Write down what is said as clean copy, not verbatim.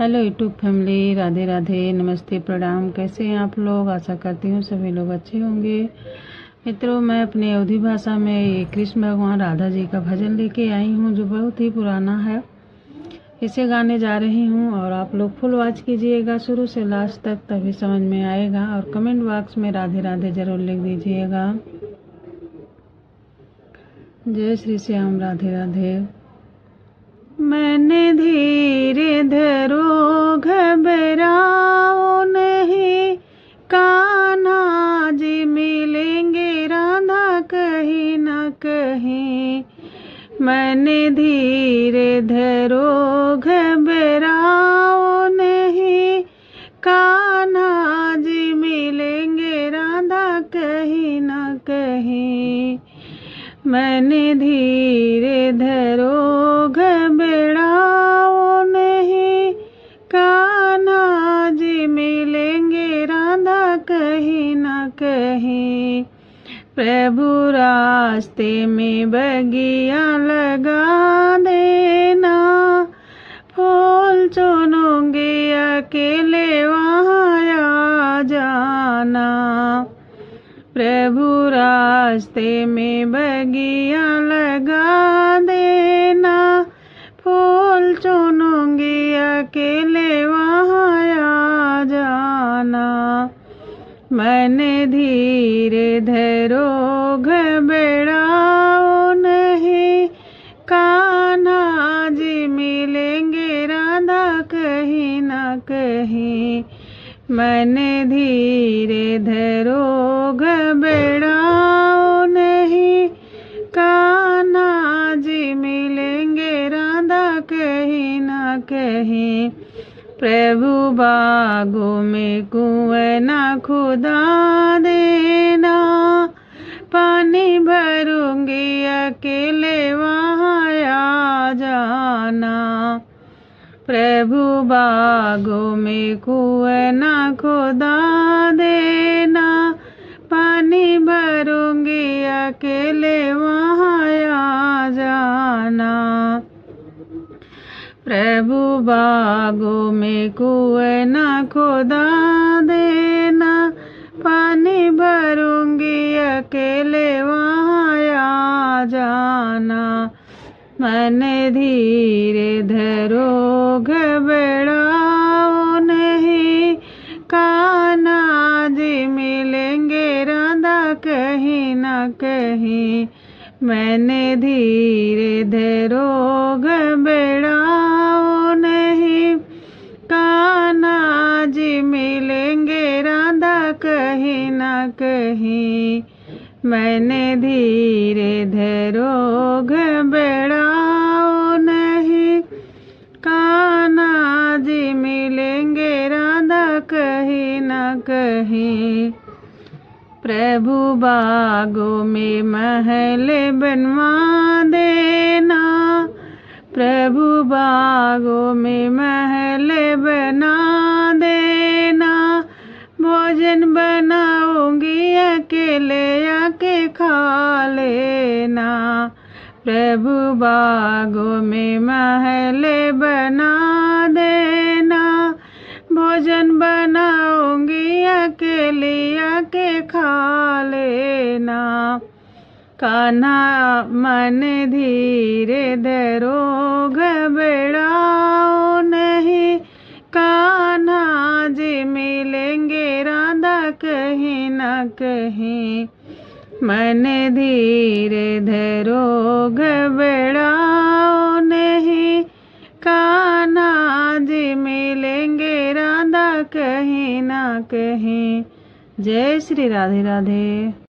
Hello YouTube family, Radhe Radhe, नमस्ते, प्रणाम। कैसे हैं आप लोग? आशा करती हूँ सभी लोग अच्छे होंगे। मित्रों, मैं अपनी अवधी भाषा में ये कृष्ण भगवान राधा जी का भजन लेके आई हूँ जो बहुत ही पुराना है। इसे गाने जा रही हूँ और आप लोग फुल वॉच कीजिएगा शुरू से लास्ट तक, तभी समझ में आएगा। और कमेंट बॉक्स में राधे राधे जरूर लिख दीजिएगा। जय श्री श्याम, राधे राधे। मैंने धीरे धरो घबराओ नहीं, कान्हा जी मिलेंगे राधा कहीं न कहीं। मैंने धीरे धरो घबराओ नहीं, कान्हा जी मिलेंगे राधा कहीं न कहीं। मैंने धीरे धरो घबराओ नहीं, कान्हा जी मिलेंगे राधा कहीं न कहीं। प्रभु रास्ते में बगिया लगा देना, फूल चुनूंगी अकेले वहाँ आ जाना। प्रभु रास्ते में बगिया लगा देना, फूल चुनूंगी अकेले वहाँ आ जाना। मैंने धीरे धरो घबराओ नहीं, कान्हा जी मिलेंगे राधा कहीं न कहीं। मैंने धीरे धरो घबराओ नहीं, कान्हा जी मिलेंगे राधा कहीं न कहीं। प्रभु बागों में कुएं न खुदा देना, पानी भरूंगी अकेले वहाँ आ जाना। प्रभु बागों में कुएं न खुदा देना, पानी भरूंगी अकेले वहाँ आ जाना। प्रभु बागों में कुएं न खुदा देना, पानी भरूंगी अकेले वहाँ आ जाना। मैंने धीरे धरो घबराओ नहीं, कान्हा जी मिलेंगे राधा कहीं न कहीं। मैंने धीरे धरो घबराओ नहीं, कान्हा जी मिलेंगे राधा कहीं न कहीं। मैंने धीरे धरो घबराओ नहीं, कान्हा जी मिलेंगे राधा कहीं न कहीं। प्रभु बागों में महल बनवा देना, प्रभु बागों में महल बना देना, भोजन बनाऊंगी अकेले आके खा लेना। प्रभु बागों में महल बना देना, भोजन बनाऊंगी अकेले आके खा लेना। कान्हा मन धीरे धरो घबराओ नहीं, कान्हा जी मिलेंगे राधा कहीं न कहीं। मन धीरे धरो घबराओ नहीं, कान्हा जी मिलेंगे राधा कहीं न कहीं। जय श्री राधे राधे।